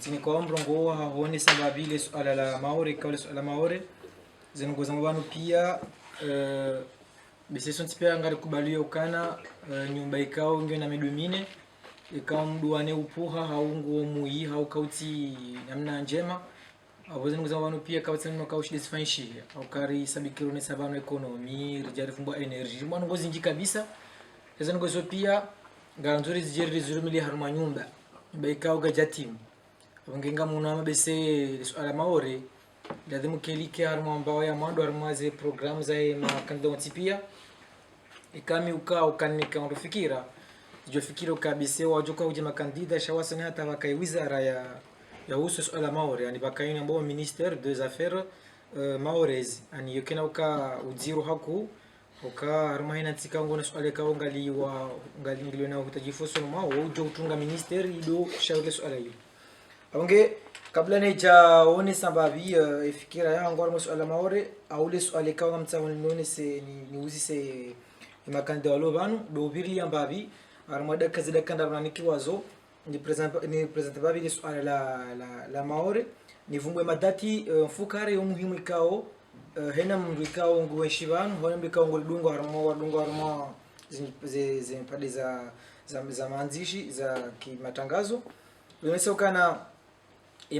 tini kwa mrongo haone sababu ile swala la Maore kwa swala Maore zinongoza mabano pia biseson tipia ngari kubalia ukana nyumba ikao ngio na medumine ikao mduane upuha haungu mui hau kauti namna njema abo zinongoza mabano pia kauti namna kaushi desfanshi au kari sabikiro ne sabano ekonomi rijari fumbo energy mwana ngozi nji kabisa zinongoza pia garanzuri zijeri zurumili haruma nyumba ikao gajatimu wangenga muna mabese swala Maore lazima kelike haruma ambao ya mando haruma programu za makandidati pia ikami ukanika unafikira jofikira ukabise wajoka uje makandida shawasana hata wakai wizara ya uso swala Maore yani bakaini ambao ministère des affaires maoraises yani yokena udziro haku haruma hina tika ngona swala ka ngali ngilo na utajifoso mao ujo utunga ministère ido shaule swala hiyo Aunge kabla nejaone sababi ifikira yangu ngoro swala Maore au le swala kawa mtsaoni none se ni uzise makanda walo banu do biri ambabi armada kazida kanda baniki wazo ni present babi le swala la Maore ni vumbwe madati mfukare umuhimu ikao hena mungu ikao ngwe shibanu hona mbikao ngoludungo harmo ze pade za maanzishi za kimatangazo wimesa ukana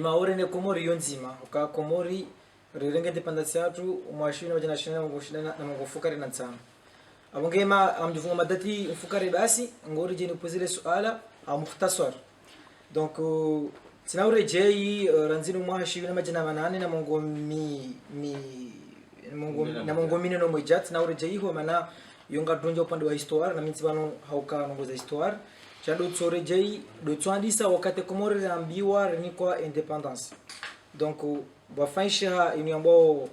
Maore ne Komori yonzima uka Komori rirenge independence yatu umwashini wajana shina na mfukare na tsama abongema amdifunga madati mfukare basi ngori jeni pozile swala au mukhtasar donc tinaure jei ranzini umwashi na majana manane na mongo mongo mine no mojat tinaure jei ho mana yonga donjo upande wa histoire na mitsibano hauka nongoza histoire chado tsore jei do tsandisa wakati Komori ambiwa ni kwa independence donc bafaisha ini ambao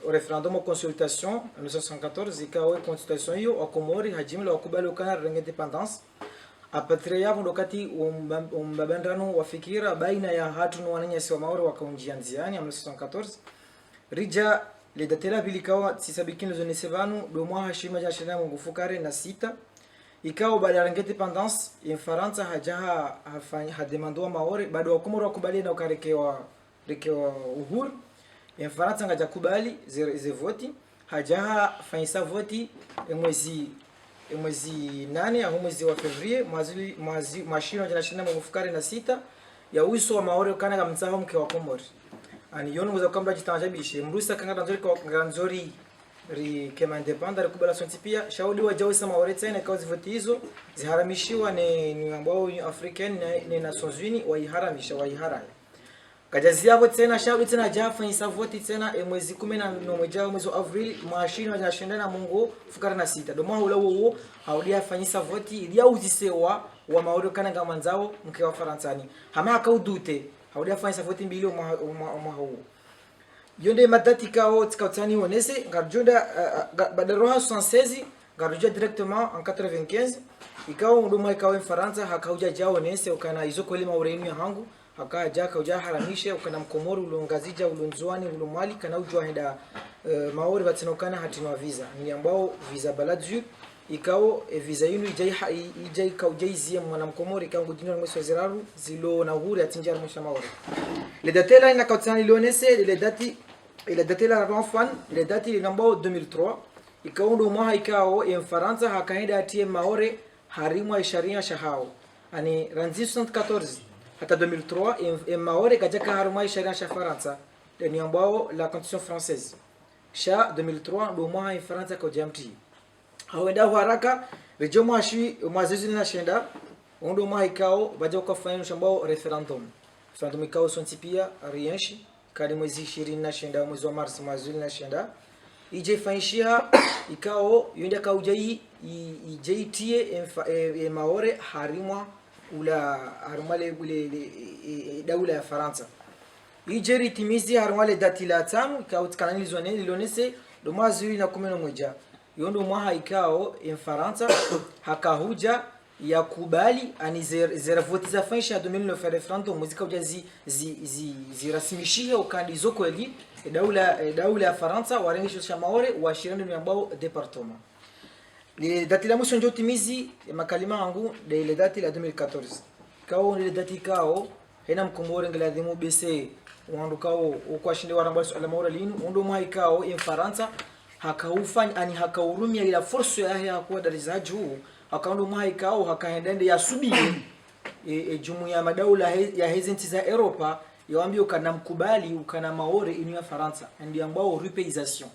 referendum au consultation en 1914 ikawa consultation hiyo wa Komori hajimla wakubali ukana rangi independence apatre yapo wakati mbabandano wafikira baina ya hatu na wananyasi wa Maore wakaunjia nziani en 1914 rija le datela bilikawa sisabikini zonesevanu do mwa hashima jashina mungufukare na sita ikao baada ya independence ya Faransa hajaha hademandwa Maore bado wakomoro wakubali na ukarekewa uhuru ya Faransa ngajakubali ze voti hajaha fanyisa voti mwezi 8 au mwezi wa Fevrier mwezi mashino janashina mufukare na sita ya uso wa Maore kana kamtsaho mke wa Komori ani yono ngoza kwamba jitanjabishe mrusa kanga nzori kwa nganzori ri kema independent kubala sonti pia shaudi wa jawisa Maore tena kazi voti hizo ziharamishiwa ni ambao African na Nations Unies waiharamisha kajazia vote tena shaudi tena jafa isavoti tena mwezi 11 mwezi wa Avril mashini wanashindana Mungu fukara na sita domo hulo haudia fanyisa voti ilia uzisewa wa Maore kana kama nzao mke wa Faransani hama akaudute haudia fanyisa voti mbili huo yonde madati kao tikautani onese garjonda badaroha 76 garjonda directement en 95 ikao ndoma ikao en Faransa hakauja jao onese ukana izo kweli Maore ya hangu hakaja kauja haramisha ukana Mkomori ulongazija ulonzwani ulomali kana ujwa henda Maore batinokana hatinwa visa ni ambao visa baladu ikao visa yinu ijai kauja izia mwana Mkomori kangu jino mwezi wa ziraru zilo na uhuru atinjar mwisha Maore le datela ina kautani lionese le dati il date la renfan le date il ambao 2003 ikao ndo mwa ikao en Faransa hakaenda atie Maore harimwa sharia shahao ani ranzi 74 hata 2003 en Maore kajaka harimwa sharia sha Faransa ni ambao la constitution française sha 2003 ndo mwa en Faransa kwa jamti hawenda haraka rejo mwashi mwazizi na shenda ndo mwa ikao baje kwa fanya shambao referendum ikao sontipia rienshi kali mwezi 29 mwezi wa Mars mwezi na shenda ije fanyishia ikao yenda kaujai ijaitie Maore harimwa ula harumale ule daula ya Faransa ije ritimizi harumale datila tamu ikao tkanalizwa nene lionese do mwezi na 11 yondo mwa ikao en Faransa hakahuja ya kubali ani zera za faisha 2009 referendum muzika ujazi zirasimishia ukandizo kweli daula ya Faransa warengisho Maore wa 20 ambao departement le dati la mwisho ndio timizi makalima yangu de ile dati la 2014 kao ile dati kao ena mkomore ngeladhimu bese wandukao ukwashinde waramba swala maura linu ndo mwaikao in Faransa hakaufanya ani hakaurumia ila fursa ya kuwa daraja juu akaondo mwaikao hakaendende ya subiri jumuiya ya madaula ya hizi nchi za Europa yaambia ukana mkubali ukana maore inu ya Faransa ndio ambao rupeisation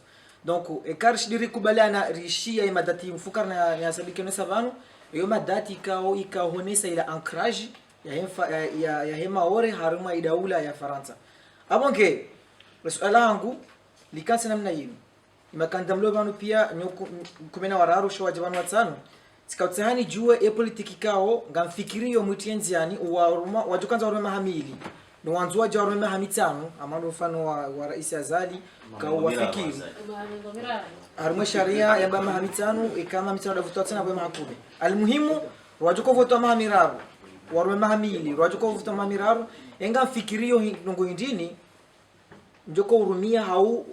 donc ekarish diri kubaliana rishia ya madati mfukar na sabiki no savano yo madati ikahonesa ila ancrage ya hema ore haruma idaula ya Faransa abonke swala langu likansi namna hiyo imakandamlo banu pia kumena wararu shwa jabanu watano sikautahani jue politiki kao ngamfikirio mutienziani uwaruma wajukanza waruma hamili no wanzua waruma hamitano amando mfano wa rais Azali kao wafikiri haruma sharia ya bama hamitano ikama mitano davuta tena bama hakube almuhimu wajuko voto mahamiraru waruma hamili wajuko voto mahamiraru enga fikirio nongo indini njoko urumia hau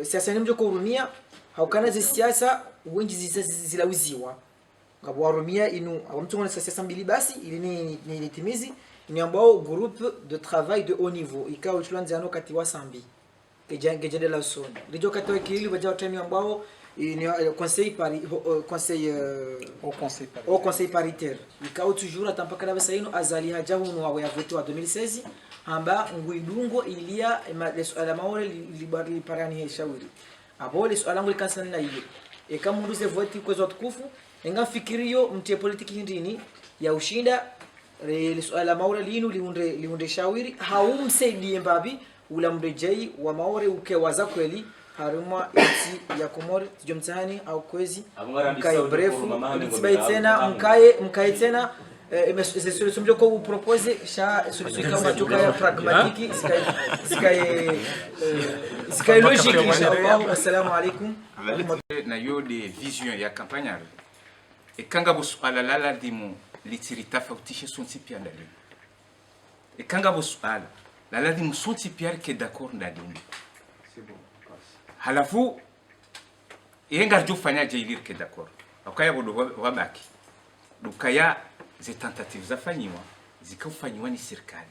siasa ni njoko urumia haukana zi siasa wengi zilauziwa ngabo warumia inu abamtunga siasa mbili basi ili ni timizi ni ambao groupe de travail de haut niveau ikao tulanze ano kati wa sambi kejende la usoni lijo kati wa kili baja tani ambao ni conseil paritaire ikao toujours atampaka na basa ino Azali hajahu no wa vote wa 2016 amba nguidungo ilia swala maore libari parani shauri abole swala nguli kansana na hiyo kama mruze vote kwa zote kufu ngafikirio mtie politiki hindini ya ushinda swala maore linu liunde shauri haumsaidie mbabi ula mrejei wa maore ukewaza kweli haruma eti ya Komori tujomtani au kwezi mkae brefu mtibai tena mkae tena solution mjoko u propose sha solution kama toka ya pragmatique sky logique inshallah. Assalamu alaykum na yo de vision ya campagne e kanga bo swala lala dimu litiri tofautishe sonti pia ndani e kanga bo swala lala dimu sonti pia ke d'accord ndani c'est bon halafu yenga jo fanya jailir ke d'accord akaya bodo wabaki dukaya ze tentatives zafanyiwa zikaufanywa ni serikali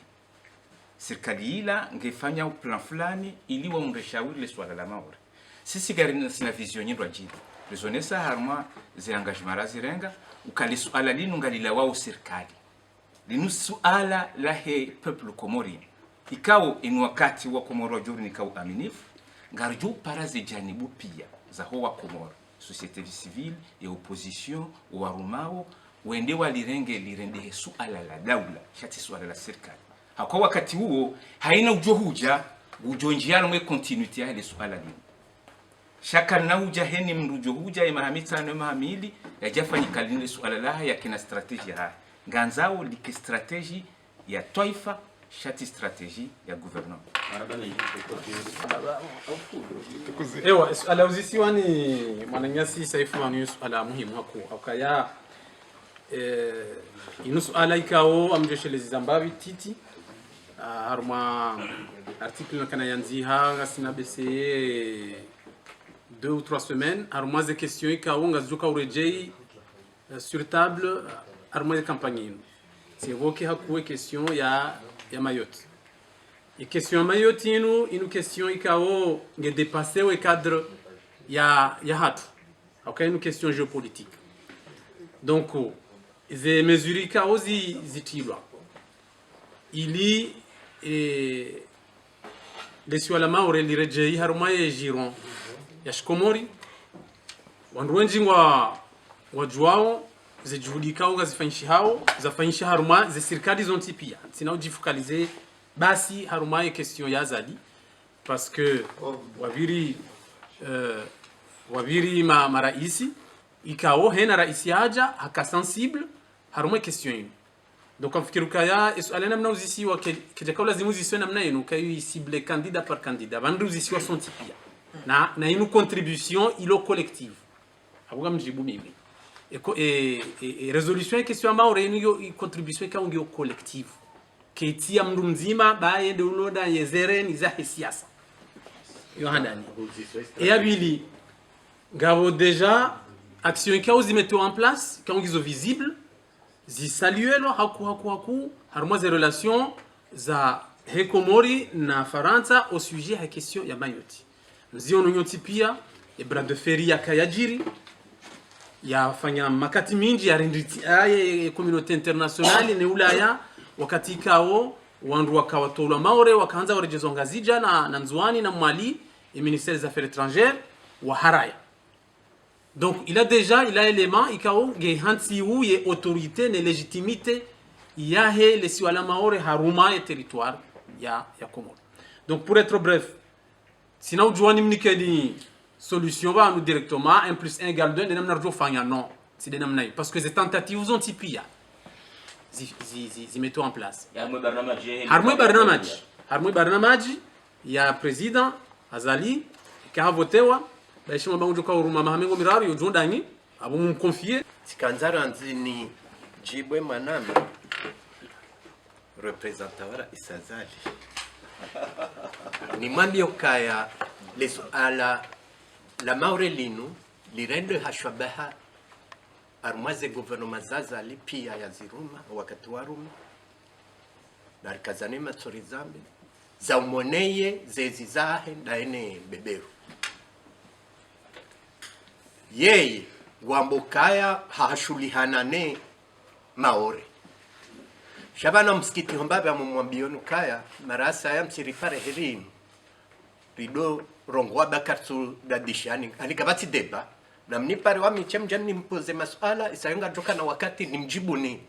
ila ngefanya plan fulani ili waumreshauri le swala la maore sisi gari sina vision nyindwa jini rezonesa harma ze engagement razirenga ukali swala linu ngalila wao serikali linu swala la he peuple comorien ikao inu wakati wa Komoro juri nikao aminifu ngarjo para ze janibu pia za hoa Komoro société civile et opposition warumao wende lirende suala la daula shati suala la serikali kwa wakati huo haina ujohuja ujonjiano mwe continuity ya ile suala lino shaka na uja heni mrujohuja ya mahamita na mahamili ya jafanyika lile suala la ya kina strategia haya nganzao like strategie ya taifa shati strategie ya gouvernement ewa suala uzisiwani mwananyasi saifu wanu suala muhimu haku akaya inu suala ikao amjeshelezi zambavi titi harma article kana yanziha gasina BCE 2 ou 3 semaines harma ze questions ikao ngazuka urejei sur table harma de campagne c'est évoqué hakuwe question ya Mayotte et question Mayotte inu question ikao nge dépasser le cadre ya hatu okay inu question géopolitique donc ze mesures ikao zitilwa ili leswala maore lirejei haruma ya Giron ya Shikomori wanduwenji wajuao ze juhudi kao gazifanyishi hao zafanyishi haruma ze serikali zonti pia sina ujifukalize basi haruma ya question ya Azali parce que wabiri maraisi ikao hena raisi haja haka sensible haruma question yinu donc afikiru kaya alena mna uzisi wa kejaka lazimu ziswe namna yenu kayu cible candidat par candidat bandu uzisi wa sonti pia na inu contribution ilo collective abuga mjibu mimi et résolution ya question maore inu yo contribution ka ngio collective ketia mndu mzima baye de uloda yezeren za siasa yo handani et abili ngabo déjà action ka uzimeto en place ka ngizo visible zisaluelwa haku harumwa ze relation za Hekomori na Faransa au sujet ya question ya Mayotte. Mzio nyoti pia bras de fer yakayajiri yafanya makati mingi ya renditi aye communauté internationale ne Ulaya wakati kao wandu wakawatola Maore wakaanza warejezo ngazija na Nzwani na Mali et ministère des affaires étrangères wa haraya. Donc il a élément ikao ge hansi ou ye autorité ne légitimité ya he les siwala Maore haruma et territoire ya Comore. Donc pour être bref, sinon Joani mnikeli solution va nous directement 1 + 1 = 2 nenam narjo fanya non c'est des namnai parce que ces tentatives ont tipia zi mettons en place harmwe barnamaji ya president Azali ka votewa baishima bangu kwa uruma mahamengo miraru yo jondani abo mu confier Sikanzara nzini jibwe maname representawara Isazali ni mwambie ukaya leso ala la Maurelinu lirende hashwabaha armaze gouvernement Zazali pia ya Ziruma wakati wa Ruma na kazane matsori zambi za umoneye zezi zahe ndaene beberu yeye gwambukaya hahashulihanane Maore shabana msikiti hombabe amumwambionu kaya marasa ya msiripare herinu rido rongwa bakartu dadishani alikabati deba na mnipare wa michemjani nimpoze masuala isayonga joka na wakati nimjibu ni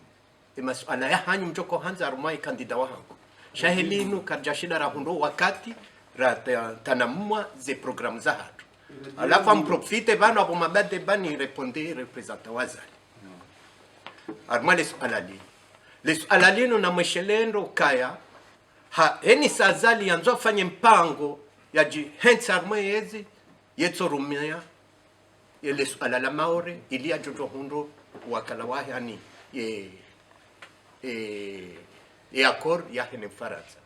masuala ya hanyu mjoko hanza arumai kandida wangu shahelinu karjashida rahundo wakati tanamua ze programu za hatu alafu mprofite bano abo mabade bani reponde representa Wazali aruma les alalino na mweshelendo kaya ha eni Sazali yanzo fanye mpango ya ji hensa aruma yezi yetorumia les alala Maore ili ajojo hundo wakala wahi ani accord ya hene Faransa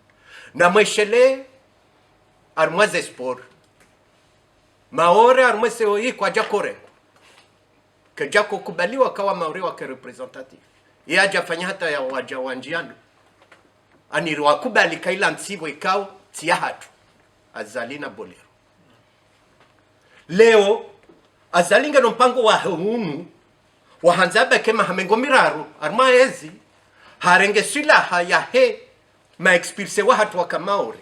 na mweshele aruma ze sport Maore aruma seo kwa jakore ke jako kubaliwa kawa Maore wake representative yaja fanya hata ya waja wanjiano ani wakubali kaila nsibo ikao tia hatu Azali na Bolero leo Azalinga no mpango wa hunu wahanzaba kema hamengo miraru arma ezi harenge silaha ya he ma expulse wa hatu wa Maore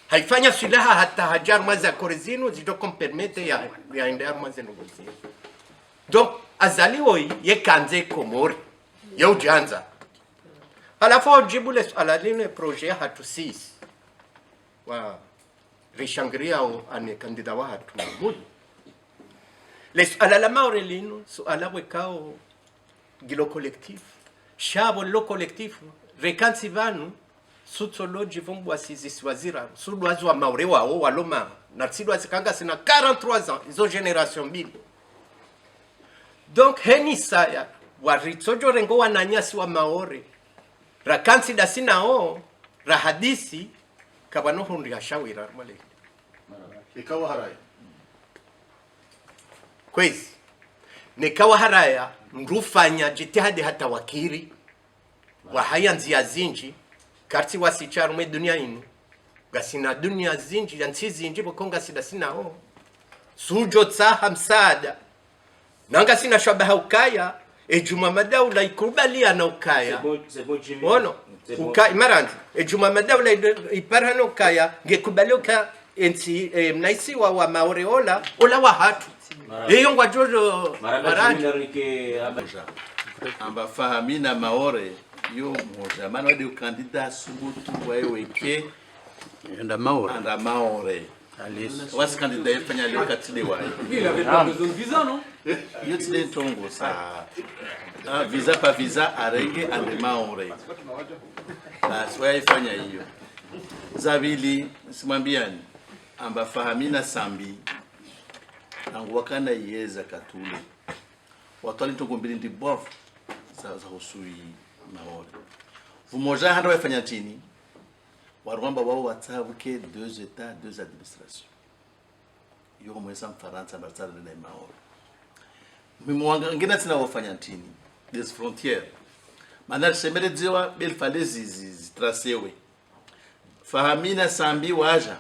haifanya silaha hata hajar maza korezino zido permete ya ende arma zenogozino donc Azali woi ye kanze Komori ya ujanza alafu jibule alaline projet hatu 6 wa rishangria o ane kandida wa hatu mudi les alala Maurelino so alawe kao gilo collectif shabo lo collectif rekansi vanu sutsolo jivumbu asizi swazira sudwazo wa Maure wao waloma na tsidwa zikanga sina 43 ans izo generation mbili donc heni saya waritsojo rengo wananyasi wa Maore rakansi dasina o rahadisi kabano hundi hashawira male ikawa haraya kwezi nikawa haraya mrufanya jitihadi hata wakiri wa haya nzia zinji karti wasicharu me dunia inu gasina dunia zinji ya nsi zinji bokonga sida sina o sujo tsaha msaada nanga sina shabaha ukaya ejuma madaula ikubalia na ukaya wono ukaya maranzi ejuma madaula iparano ukaya ngekubali ukaya ensi mnaisi wa Maore ola wa hatu hiyo ngwa jojo marake amba fahamina Maore yo moja maana wadi ukandida subutu waweke enda Maore wasi kandida yefanya leo katile wae il avait pas besoin de visa non yo tile ntongo sa visa pa visa arenge ande Maore basi waifanya hiyo zabili simwambiani amba fahamina sambi angu wakana yeza katule watali ntongo mbili ndi bof za husui Maore vumoja handa wafanya tini warwamba wao watabuke 2 états 2 administrations yo mwesa Mfaransa batsala na Maore mimwanga ngina tina wafanya tini des frontières maana semeredziwa belfale zitrasewe fahamina sambi waja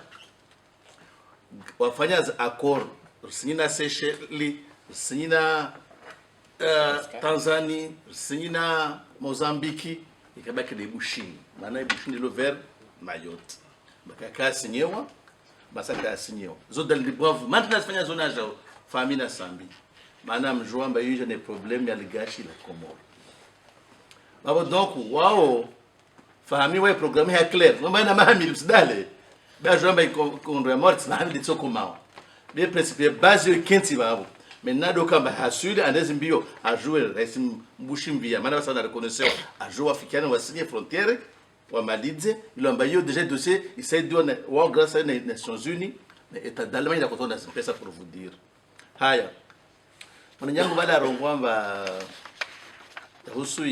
wafanya accord sinyina Seychelles sinyina Tanzania sinyina Mozambiki ikabaki de Bushini maana Bushini lo ver Mayotte bakaka sinyewa basaka sinyewa zo dal libovu maintenant fanya zona jao famina sambi maana mjua mba yuje ne problème ya ligashi la Comore babo donc wao fahami wa programme ya clair no maana mahami msidale ba jua mba ikondo ya mort na handi tsoko mao bien principe base yo kenti babo maintenant do kamba hasuri andezi mbio a jouer resim mbushimvia maana basa na reconnaisseur a jouer africaine wa signer frontière wa Malidze il amba yo déjà dossier il s'est donné wa grâce aux Nations Unies mais état d'Allemagne la kotonda pesa pour vous dire haya mwananyangu baada rongwamba kuhusu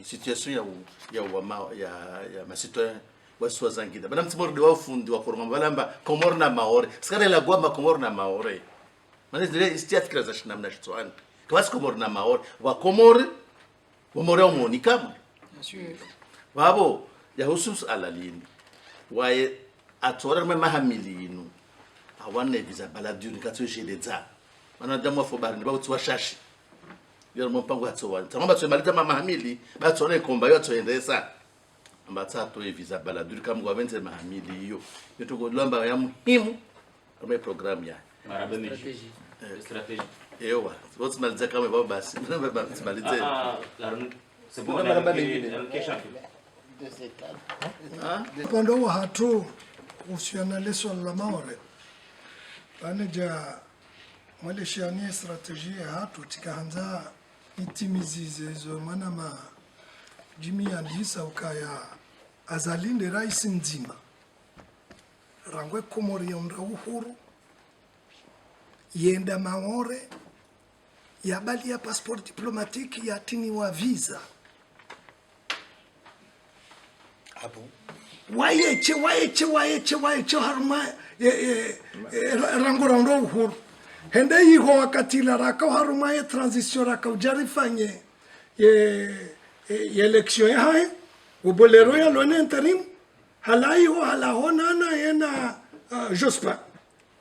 situation ya masitoyen waswa zangida bana mtimoro de wafundi wa koroma balamba Komoro na Maore sikana la goma Komoro na Maore maana zile istiatikira za shinamna shitwani kwa Komoro na Maore wa Komoro wa Maore omoni kama babo ya husus alalini waye atora mahamili inu awane visa baladuni katso jedeza mana damu fo barni ba utwa shashi yoro mpango atsowa tamamba tso malita mahamili ba tsone komba yo tsoendesa ambatsa to visa baladuni kama kwa vente mahamili hiyo yeto golamba ya muhimu kama program ya strategy ewa what's maliza kama baba basi baba maliza c'est bon upande wa hatu uhusiana na swala la Maore baneja mwaleshania strategia hatu tikaanza itimizize hizo maana jimia ndisa ukaya azalinde rais nzima rangwe Komori yonda uhuru yenda Maore yabali ya passport diplomatique yatini wa visa hapo wayeche haruma rango rondo uhuru hende yiho wakati la raka haruma ya transition raka ujarifanye ye election ya hai ubolero ya lone interim halai ho halahona na yena Jospin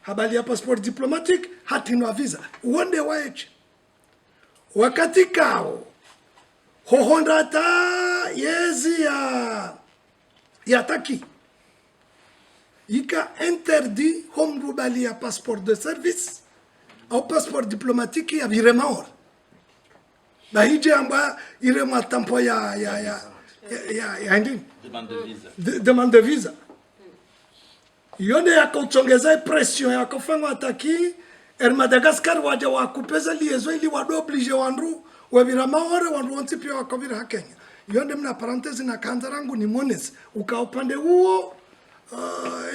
habali ya passport diplomatique hatinwa visa uonde wayeche wakati kao hohondata yezi ya taki ika interdit hom rubali ya passeport de service au passeport diplomatique ya vire Maore bahije amba ire matampo ya ndini demande de visa yone yakauchongeza pression yakafanya ataki Madagascar waja wakupeza liezo ili wado oblige wandu wavira Maore wandu wontipia wakavira Kenya yonde mna parenthese na kanza rangu ni mones uka upande huo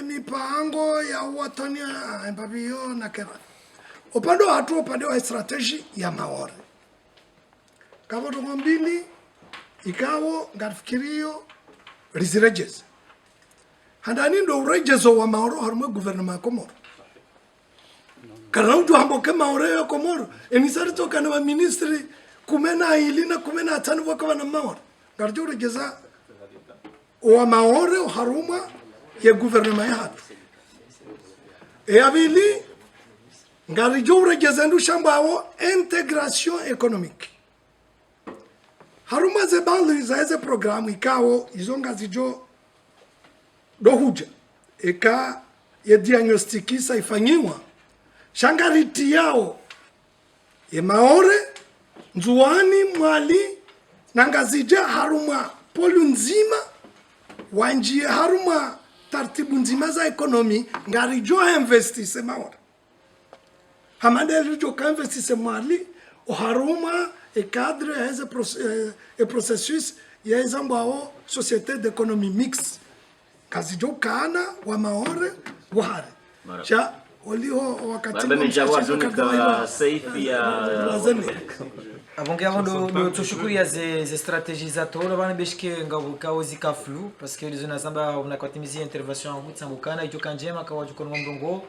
mipango ya watania mbabio na kera upande wa hatu upande wa strategy ya Maore kama mbili ikawo ngarifikirio rizirejes handani ndo urejezo wa Maore harumwe gouvernement Komoro kana uju hambo ke Maore ya Komoro enisari toka na ministry kumena ilina kumena atanu wakawa na Maore garjo regeza wa Maore haruma ya gouvernement ya hatu abili ngarijo regeza ndu shambao intégration économique haruma ze bali za programu ikawo izonga zijo dohuja eka ya diagnostikisa ifanyiwa shangariti yao ye Maore nzuani mwali nangazija haruma polu nzima wanjie haruma tartibu nzima za ekonomi ngarijo investise Maore hamade rijo ka investise mwali o haruma e cadre e processus ya ezambao société d'économie mixte kazijo kana wa Maore wahare cha olio wakati mjawa saifi ya Avonge avant de tushukuria ze stratégies za toro bana beshke ngabo zika flou parce que les onazamba on a continué intervention en route sambukana ito kanjema kwa juko ngomrongo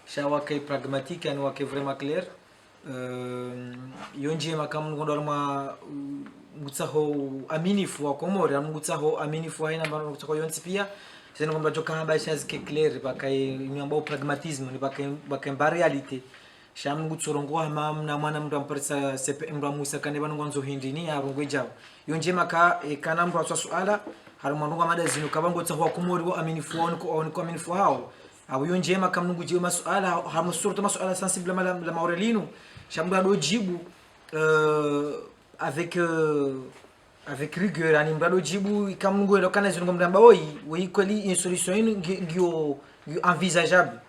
shawa kai pragmatique and wake vraiment clair yonje makam ngondorma ngutsaho aminifu wa Komori ngutsaho aminifu haina mbano ngutsaho yonsi pia sasa kwamba joka hamba shazi clair bakai nyamba pragmatisme ni bakai ba realite sham ngutsorongo hama na mwana mndu amparisa sepe mndu amusa kane banu ngonzo hindini arongwe jawo yonje maka kana mndu atwa suala harumwanunga mada zinu kabango tsaho Komori wa aminifu on ko aminifu hao au yonje maka mnungu jiwe masuala hamusuru masuala sensible la maurelino shambu ado jibu avec rigueur ani mbrado jibu ikamnungu elokana zinungu mramba oui kweli une solution ngio envisageable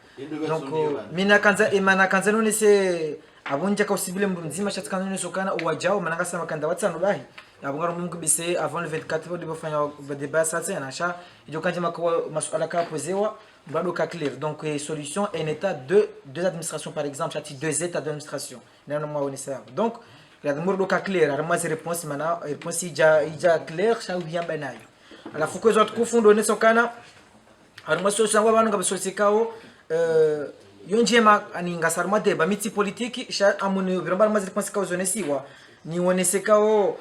donc mina kanza emana kanza none se abonja ka possible mzima shatkana none sokana uwajao mananga sama kanda watsano bahi abongara mungu bise avant le 24 de bafanya débat ça c'est nacha ijo kanje makwa masuala ka posewa mbrado ka clair donc solution un état deux administrations par exemple chati deux états d'administration nana mwa onesa donc la demande ka clair arma ces réponses mana réponse ija clair cha bien banayo ala fuko zote kufundo nesokana arma solution wa banu ngabasosikao yonjema ani ngasarma deba miti politiki sha amuni biramba arma réponse ka zonesiwa ni wonesekao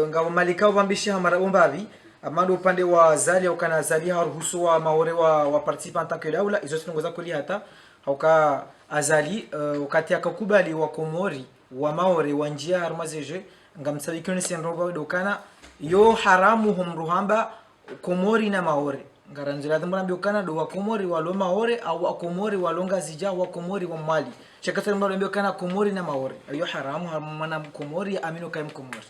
ngabo malikao bambishi hamara bombavi amando upande wa zali au kana zali haruhusu wa maore wa participant tant que daula izo sinongoza kuli hata hauka azali wakati akakubali wa Komori wa maore wa njia harmazeje ngamsabikoni senroba dokana yo haramu humruhamba Komori na maore ngaranzira ndambi okana do wa Komori wa lo maore au wa Komori wa longa zija wa Komori wa mali chakata ndambi okana Komori na maore yo haramu mana Komori amino kaim Komori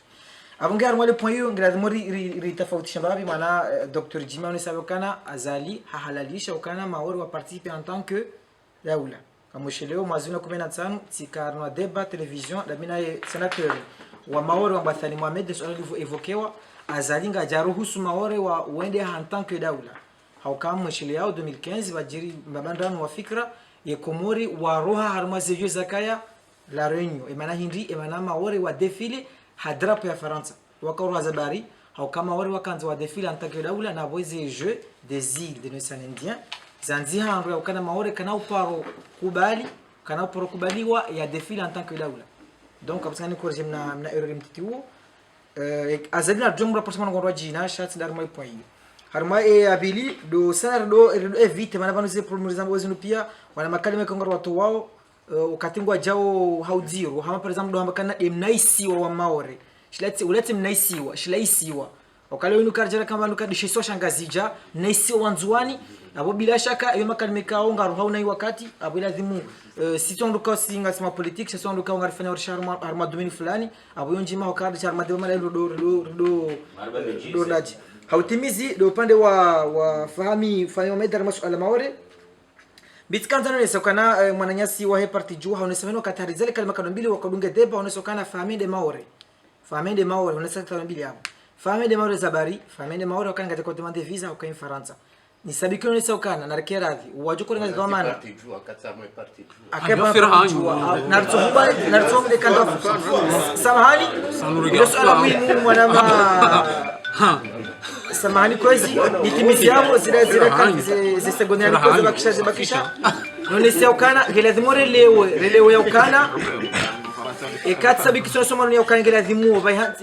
abonge armale point yo ngira mori tofautisha babi mana Dr Jimani sabokana azali hahalalisha okana maore wa participer en tant que daula kamusheleo mazuna 15 tikarno débat télévision damina sénateur wa maore wa Bathani Mohamed swali livoevokewa azalinga jaruhusu maore wa uende en tant que daula haukam musheleo 2015 wajiri mbandano wa fikra ya Komori wa roha harmazejo zakaya la Réunion emana hindi emana maore wa défilé hadrapo ya Faransa wakauru zabari haukama maore wakanza wa défilé en tant que daula na voize jeu des îles de l'océan Indien zanziha ndio ukana maore kana uparo kubaliwa ya défilé en tant que daula donc absani korje mna erreur mtitiwo azalina jomra portement ngorwa jina shat dar mai point harma abili do sanar do evite mana vanu ze promouvoir wazinu pia wana makalima kongorwa watu wao ukatingwa jao haudziro hama par exemple do hamba kana mnaisi wa maore shilati ulete mnaisiwa shilaisiwa wakale wenu karjera kama nuka dishiso shangazija mnaisi wanzuani abo bila shaka iyo makalima kao ngaru hauna wakati abo lazima sitonduka singa sima politique sitonduka ngarifanya urshar arma domini fulani abo yonjima wakadi charma de mala do laji hautimizi do upande wa fahami medar masuala maore bitkanza nesokana mwananyasi wa parti juu haonesemeno katarizale kalima kadombili wakadunge deba haonesokana famide maore honesaka kadombili hapo famide maore zabari famide maore wakanga ngate demande visa ukain Faransa ni sabikio nesokana na rekeradhi wajoko ngate domana parti juu akatsamwe parti juu akaba nartsoba de kanda samahani ndio muhimu mwanama samahani kwezi nitimizi yao zile secondaire koza bakisha none se ukana gelazimo relewe ya ukana ekatsa bikisho somo ya ukana gelazimo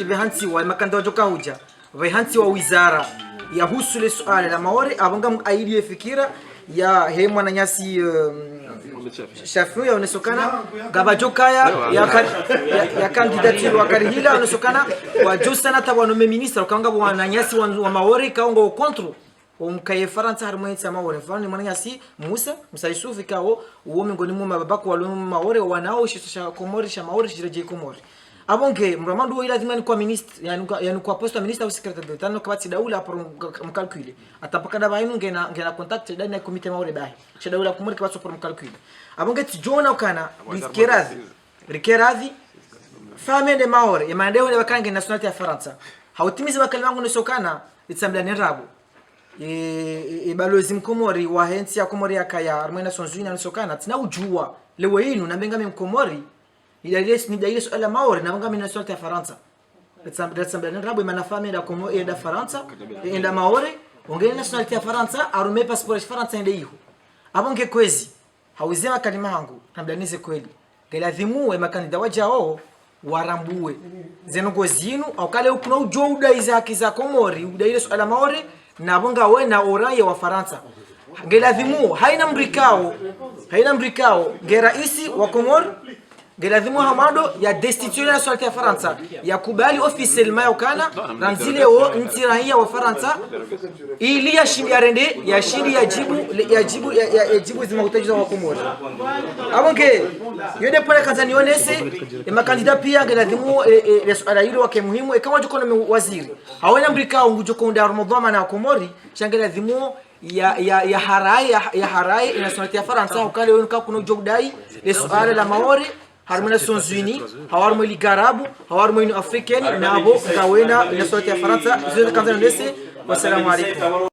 vahansi wa makanda wajoka huja vahansi wa wizara ya husu le swala la maore abonga aili fikira ya he mwananyasi shafu ya unesokana gabajokaya ya candidature wakarihila unesokana wajosana tabanome ministre ukanga bwananyasi wa maore kaongo contre umkaye Faransa harmoitsa maore fani mwananyasi Musa Yusuf kao uwo mingoni mu mabako walo maore wanao shisha Komori sha maore shireje Komori abonge mramando ila dimani kwa ministre yani kwa poste ministre au secrétaire d'État no kabati daula pour mcalculer atapaka da bayinu ngena contact dani na comité maore bahi cha daula Komori kabati pour mcalculer abonge tijona ukana rikeradhi famille de maore emandeo ne bakange nationalité ya Faransa hautimizi bakalima ngo nesokana itsamla nerabo balozi mkomori wa hensi ya Komori yakaya armena sonzuina nesokana tina ujua lewe inu na benga mkomori ile swala maore na benga nationalité ya Faransa itsamla nerabo emana famille da Komori da Faransa enda maore ongena nationalité ya Faransa arume passeport ya Faransa ende hiyo abonge kwezi hawizema kalima hangu tambanize kweli geladhimu makandida wajao warambue zenongo zinu au kale ukuna ujo udaiza haki za Komori udaile suala maori na bonga we na oranje wa Faransa ngeladhimu haina mrikao ngeraisi wa Komori ngeladhimu hamado ya destituer la nationalité ya Faransa ya kubali officiellement yokana ranzile o ntirahia wa Faransa ili ya shindi ya rende ya shindi ya jibu zima utajiza wa Komori abonge yode pole kaza nionese makandida pia ngeladhimu le suala hilo wake muhimu kama juko na waziri hawana mrikao ngujo nda Ramadhani na Komori changeladhimu ya harai nationalité ya Faransa ukale wonka kuno jogdai le suala la maori harmo Nations Unies hawarmo Liga Arabu hawarmo Union Africaine nabo ngawena nationalité ya Faransa zile kanza ndese. Wassalamu alaikum.